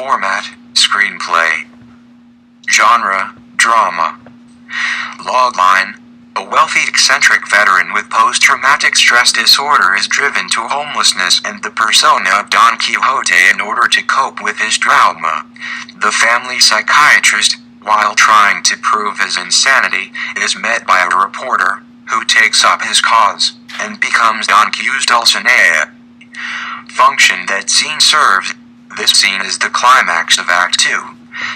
Format, screenplay. Genre, drama. Logline. A wealthy eccentric veteran with post-traumatic stress disorder is driven to homelessness and the persona of Don Quixote in order to cope with his trauma. The family psychiatrist, while trying to prove his insanity, is met by a reporter, who takes up his cause, and becomes DonQ's Dulcinea. Function that scene serves. This scene is the climax of Act 2.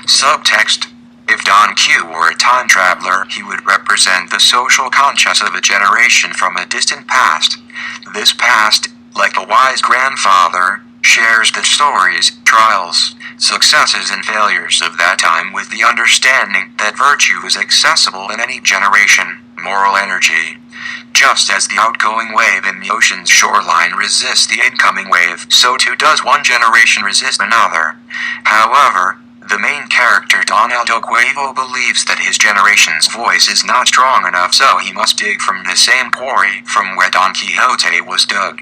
Subtext. If DonQ were a time traveler, he would represent the social conscience of a generation from a distant past. This past, like a wise grandfather, shares the stories, trials, successes and failures of that time with the understanding that virtue is accessible in any generation, moral energy. Just as the outgoing wave in the ocean's shoreline resists the incoming wave, so too does one generation resist another. However, the main character Don Quavo believes that his generation's voice is not strong enough, so he must dig from the same quarry from where Don Quixote was dug.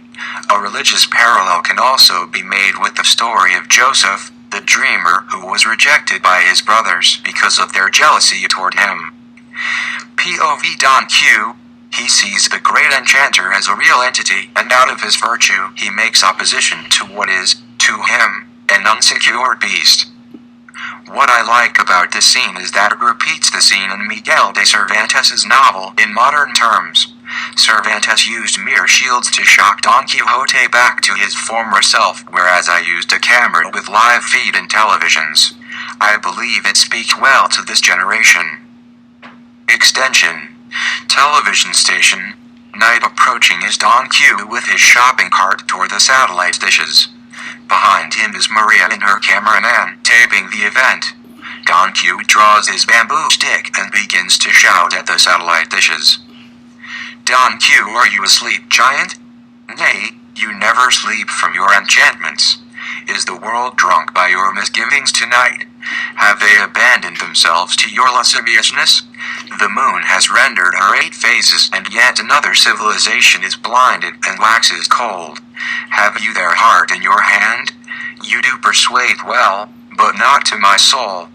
A religious parallel can also be made with the story of Joseph, the dreamer who was rejected by his brothers because of their jealousy toward him. POV DonQ. He sees the great enchanter as a real entity, and out of his virtue he makes opposition to what is, to him, an unsecured beast. What I like about this scene is that it repeats the scene in Miguel de Cervantes' novel in modern terms. Cervantes used mere shields to shock Don Quixote back to his former self, whereas I used a camera with live feed and televisions. I believe it speaks well to this generation. Extension. Television station. Night approaching is DonQ with his shopping cart toward the satellite dishes. Behind him is Maria and her cameraman, taping the event. DonQ draws his bamboo stick and begins to shout at the satellite dishes. DonQ, are you asleep, giant? Nay, you never sleep from your enchantments. Is the world drunk by your misgivings tonight? Have they abandoned themselves to your lasciviousness? The moon has rendered her 8 phases, and yet another civilization is blinded and waxes cold. Have you their heart in your hand? You do persuade well, but not to my soul.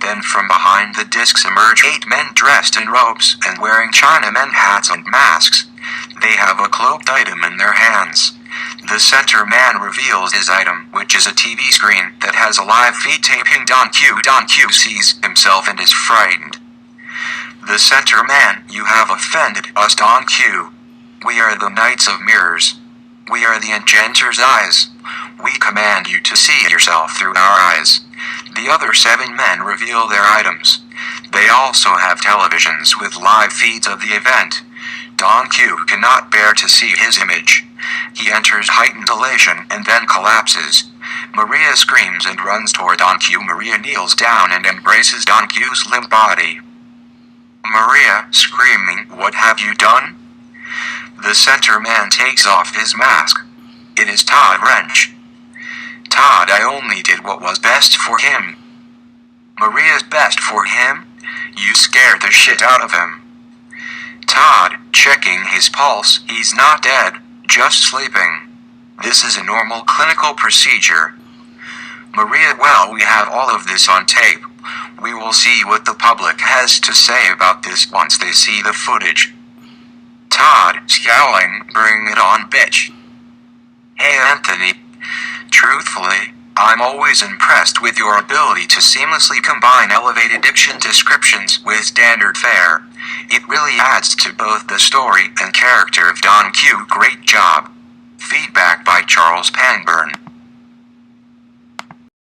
Then from behind the discs emerge 8 men dressed in robes and wearing Chinamen hats and masks. They have a cloaked item in their hands. The center man reveals his item, which is a TV screen that has a live feed taping DonQ. DonQ sees himself and is frightened. The center man, you have offended us, DonQ. We are the Knights of Mirrors. We are the Enchanter's eyes. We command you to see yourself through our eyes. The other 7 men reveal their items. They also have televisions with live feeds of the event. DonQ cannot bear to see his image. He enters heightened elation and then collapses. Maria screams and runs toward DonQ. Maria kneels down and embraces DonQ's limp body. Maria, screaming, what have you done? The center man takes off his mask. It is Todd Wrench. Todd, I only did what was best for him. Maria's best for him? You scared the shit out of him. Todd, checking his pulse, he's not dead, just sleeping. This is a normal clinical procedure. Maria, well, we have all of this on tape. We will see what the public has to say about this once they see the footage. Todd, scowling, bring it on, bitch. Hey Anthony. Truthfully, I'm always impressed with your ability to seamlessly combine elevated diction descriptions with standard fare. It really adds to both the story and character of DonQ. Great job. Feedback by Charles Pangburn.